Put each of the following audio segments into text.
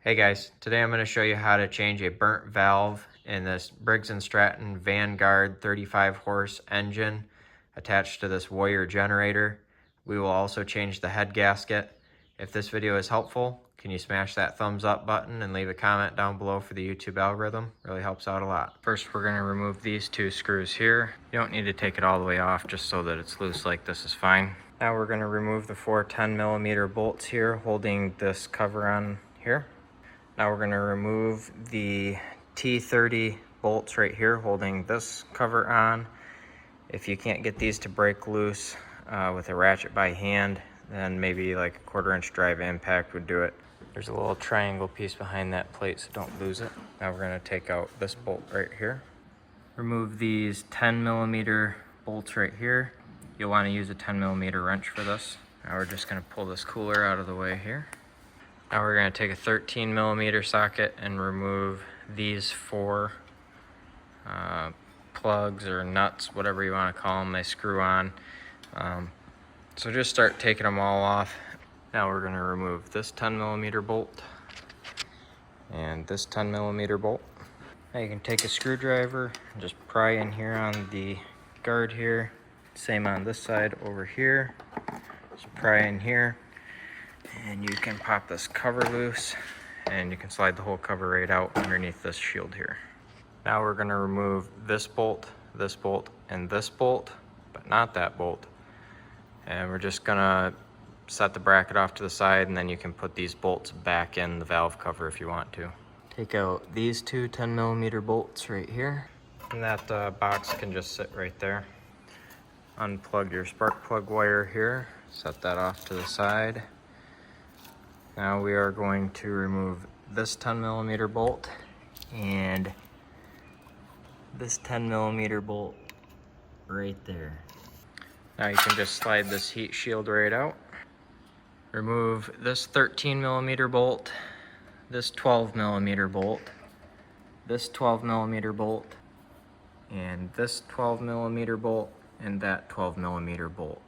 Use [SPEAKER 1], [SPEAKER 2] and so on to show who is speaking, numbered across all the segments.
[SPEAKER 1] Hey guys, today I'm going to show you how to change a burnt valve in this Briggs & Stratton Vanguard 35 horse engine attached to this Warrior generator. We will also change the head gasket. If this video is helpful, can you smash that thumbs up button and leave a comment down below for the YouTube algorithm? Really helps out a lot. First, we're going to remove these two screws here. You don't need to take it all the way off, just so that it's loose like this is fine. Now we're going to remove the four 10mm bolts here holding this cover on here. Now we're going to remove the T30 bolts right here holding this cover on. If you can't get these to break loose with a ratchet by hand, then maybe like a 1/4-inch drive impact would do it. There's a little triangle piece behind that plate, so don't lose it. Now we're going to take out this bolt right here. Remove these 10mm bolts right here. You'll want to use a 10mm wrench for this. Now we're just going to pull this cooler out of the way here. Now we're going to take a 13mm socket and remove these four plugs or nuts, whatever you want to call them. They screw on. So just start taking them all off. Now we're going to remove this 10mm bolt and this 10mm bolt. Now you can take a screwdriver and just pry in here on the guard here. Same on this side over here. Just pry in here. And you can pop this cover loose and you can slide the whole cover right out underneath this shield here. Now we're going to remove this bolt, and this bolt, but not that bolt. And we're just going to set the bracket off to the side, and then you can put these bolts back in the valve cover if you want to. Take out these two 10mm bolts right here, and that box can just sit right there. Unplug your spark plug wire here, set that off to the side. Now we are going to remove this 10mm bolt and this 10mm bolt right there. Now you can just slide this heat shield right out. Remove this 13mm bolt, this 12mm bolt, this 12mm bolt, and this 12mm bolt, and that 12mm bolt.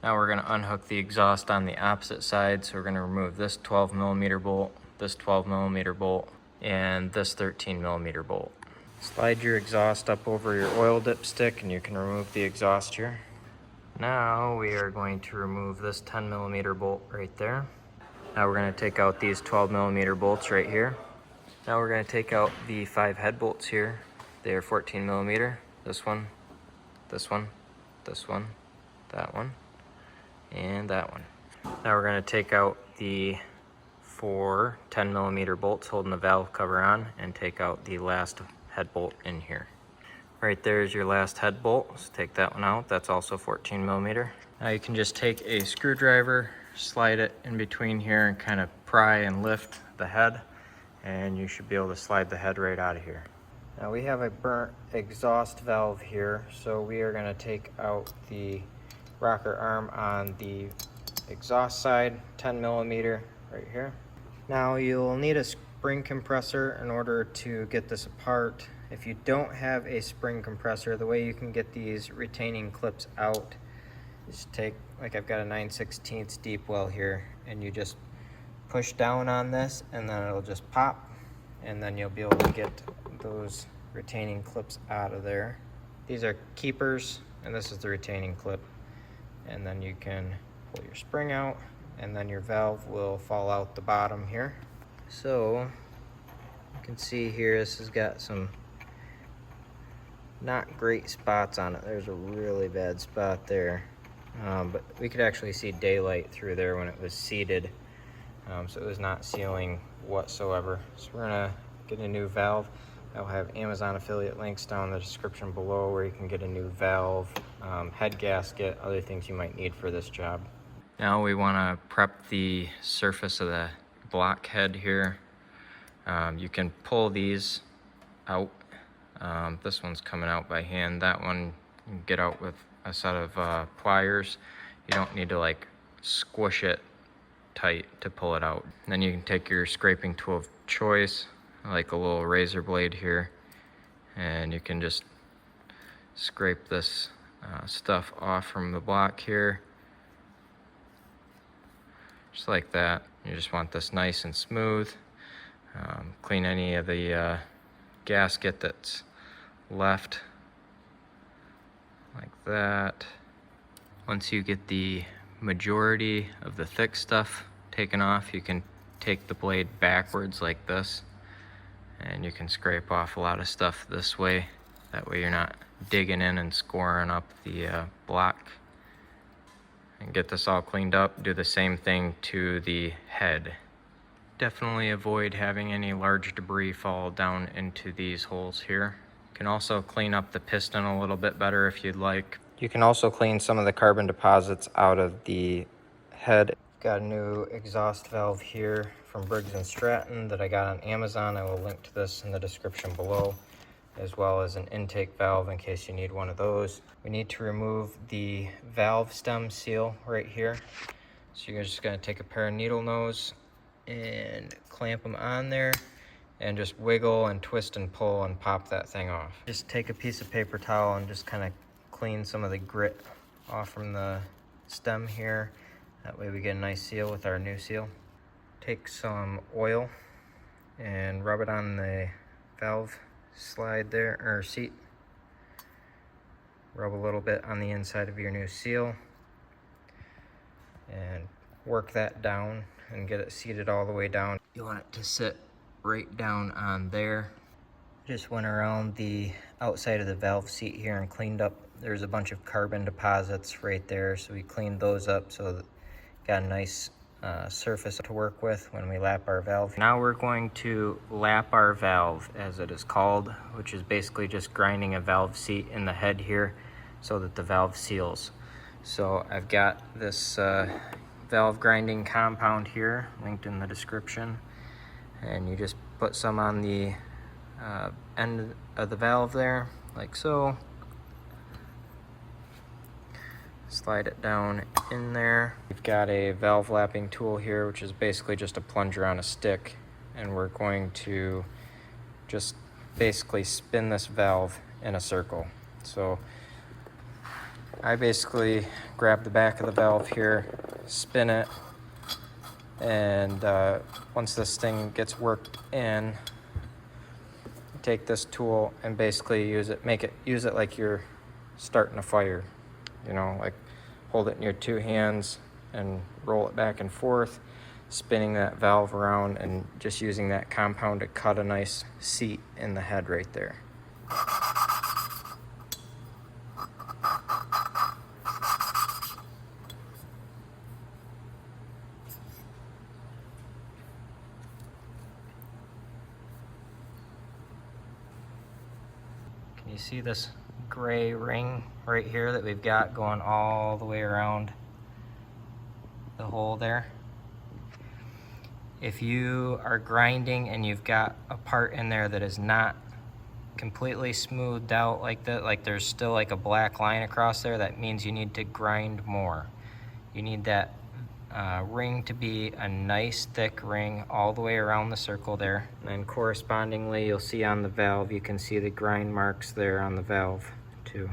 [SPEAKER 1] Now we're going to unhook the exhaust on the opposite side, so we're going to remove this 12mm bolt, this 12mm bolt, and this 13mm bolt. Slide your exhaust up over your oil dipstick and you can remove the exhaust here. Now we are going to remove this 10mm bolt right there. Now we're going to take out these 12mm bolts right here. Now we're going to take out the 5 head bolts here. They are 14mm. This one, this one, this one, that one, and that one. Now we're going to take out the 4 10mm bolts holding the valve cover on and take out the last head bolt in here. Right there is your last head bolt, so take that one out. That's also 14mm. Now you can just take a screwdriver, slide it in between here and kind of pry and lift the head, and you should be able to slide the head right out of here. Now we have a burnt exhaust valve here, so we are going to take out the rocker arm on the exhaust side, 10mm right here. Now you'll need a spring compressor in order to get this apart. If you don't have a spring compressor, the way you can get these retaining clips out is take, like I've got a 9/16 deep well here, and you just push down on this and then it'll just pop, and then you'll be able to get those retaining clips out of there. These are keepers, and this is the retaining clip. And then you can pull your spring out, and then your valve will fall out the bottom here. So you can see here, this has got some not great spots on it. There's a really bad spot there, but we could actually see daylight through there when it was seated, so it was not sealing whatsoever. So we're gonna get a new valve. I'll have Amazon affiliate links down in the description below where you can get a new valve, head gasket, other things you might need for this job. Now we want to prep the surface of the block head here. You can pull these out. This one's coming out by hand. That one you can get out with a set of pliers. You don't need to like squish it tight to pull it out. And then you can take your scraping tool of choice, like a little razor blade here, and you can just scrape this stuff off from the block here, just like that. You just want this nice and smooth. Clean any of the gasket that's left, like that. Once you get the majority of the thick stuff taken off, you can take the blade backwards like this, and you can scrape off a lot of stuff this way. That way you're not digging in and scoring up the block. And get this all cleaned up. Do the same thing to the head. Definitely avoid having any large debris fall down into these holes here. You can also clean up the piston a little bit better if you'd like. You can also clean some of the carbon deposits out of the head. Got a new exhaust valve here from Briggs & Stratton that I got on Amazon. I will link to this in the description below, as well as an intake valve in case you need one of those. We need to remove the valve stem seal right here. So you're just gonna take a pair of needle nose and clamp them on there and just wiggle and twist and pull and pop that thing off. Just take a piece of paper towel and just kind of clean some of the grit off from the stem here. That way we get a nice seal with our new seal. Take some oil and rub it on the valve slide there, or seat. Rub a little bit on the inside of your new seal and work that down and get it seated all the way down. You want it to sit right down on there. Just went around the outside of the valve seat here and cleaned up. There's a bunch of carbon deposits right there, so we cleaned those up so that got a nice surface to work with when we lap our valve. Now we're going to lap our valve, as it is called, which is basically just grinding a valve seat in the head here so that the valve seals. So I've got this valve grinding compound here linked in the description, and you just put some on the end of the valve there, like so. Slide it down in there. We've got a valve lapping tool here, which is basically just a plunger on a stick, and we're going to just basically spin this valve in a circle. So I basically grab the back of the valve here, spin it, and once this thing gets worked in, take this tool and basically use it like you're starting a fire. You know, like hold it in your two hands and roll it back and forth, spinning that valve around and just using that compound to cut a nice seat in the head right there. Can you see this gray ring right here that we've got going all the way around the hole there? If you are grinding and you've got a part in there that is not completely smoothed out like that, like there's still like a black line across there, that means you need to grind more. You need that ring to be a nice thick ring all the way around the circle there. And then correspondingly, you'll see on the valve, you can see the grind marks there on the valve too.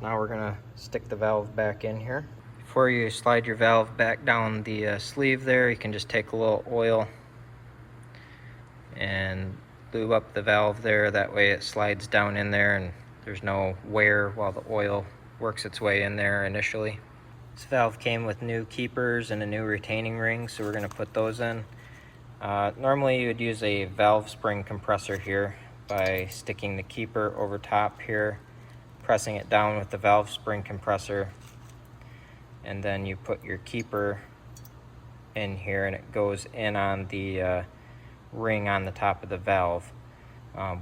[SPEAKER 1] Now we're gonna stick the valve back in here. Before you slide your valve back down the sleeve there, you can just take a little oil and lube up the valve there. That way it slides down in there and there's no wear while the oil works its way in there initially. This valve came with new keepers and a new retaining ring, so we're gonna put those in. Normally you would use a valve spring compressor here by sticking the keeper over top here, pressing it down with the valve spring compressor, and then you put your keeper in here and it goes in on the ring on the top of the valve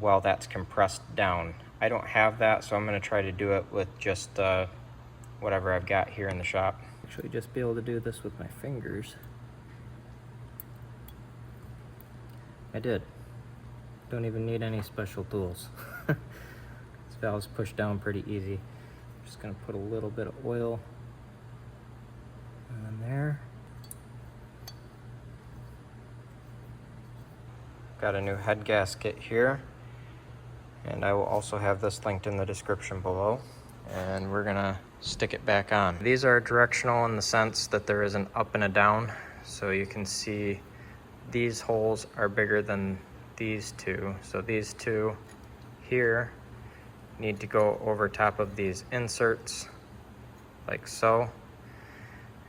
[SPEAKER 1] while that's compressed down. I don't have that, so I'm going to try to do it with just whatever I've got here in the shop. Actually just be able to do this with my fingers. I did. Don't even need any special tools. This valve's pushed down pretty easy. Just gonna put a little bit of oil on there. Got a new head gasket here, and I will also have this linked in the description below, and we're gonna stick it back on. These are directional in the sense that there is an up and a down, So you can see these holes are bigger than these two. So these two here need to go over top of these inserts like so.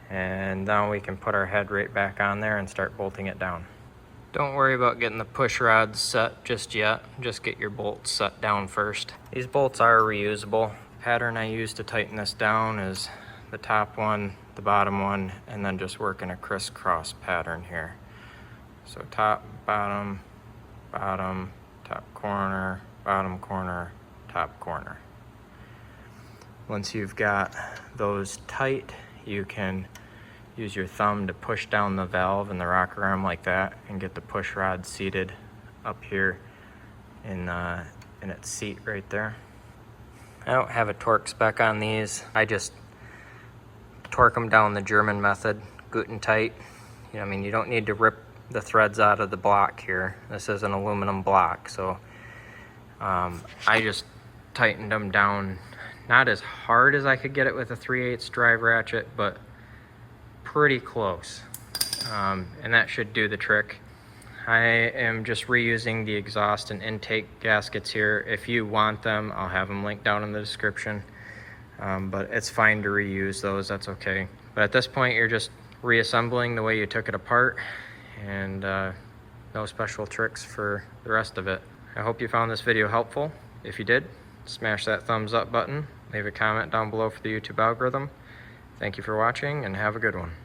[SPEAKER 1] And now we can put our head right back on there and start bolting it down. Don't worry about getting the push rods set just yet. Just get your bolts set down first. These bolts are reusable. The pattern I use to tighten this down is the top one, the bottom one, and then just work in a crisscross pattern here. So top, bottom, bottom, top corner, bottom corner, top corner. Once you've got those tight, you can use your thumb to push down the valve and the rocker arm like that and get the push rod seated up here in its seat right there. I don't have a torque spec on these. I just torque them down the German method, good and tight. You know, I mean, you don't need to rip the threads out of the block here. This is an aluminum block, so I just tightened them down, not as hard as I could get it with a 3/8 drive ratchet, but pretty close, and that should do the trick. I am just reusing the exhaust and intake gaskets here. If you want them, I'll have them linked down in the description, but it's fine to reuse those, that's okay. But at this point, you're just reassembling the way you took it apart, and no special tricks for the rest of it. I hope you found this video helpful. If you did, smash that thumbs up button, leave a comment down below for the YouTube algorithm. Thank you for watching, and have a good one.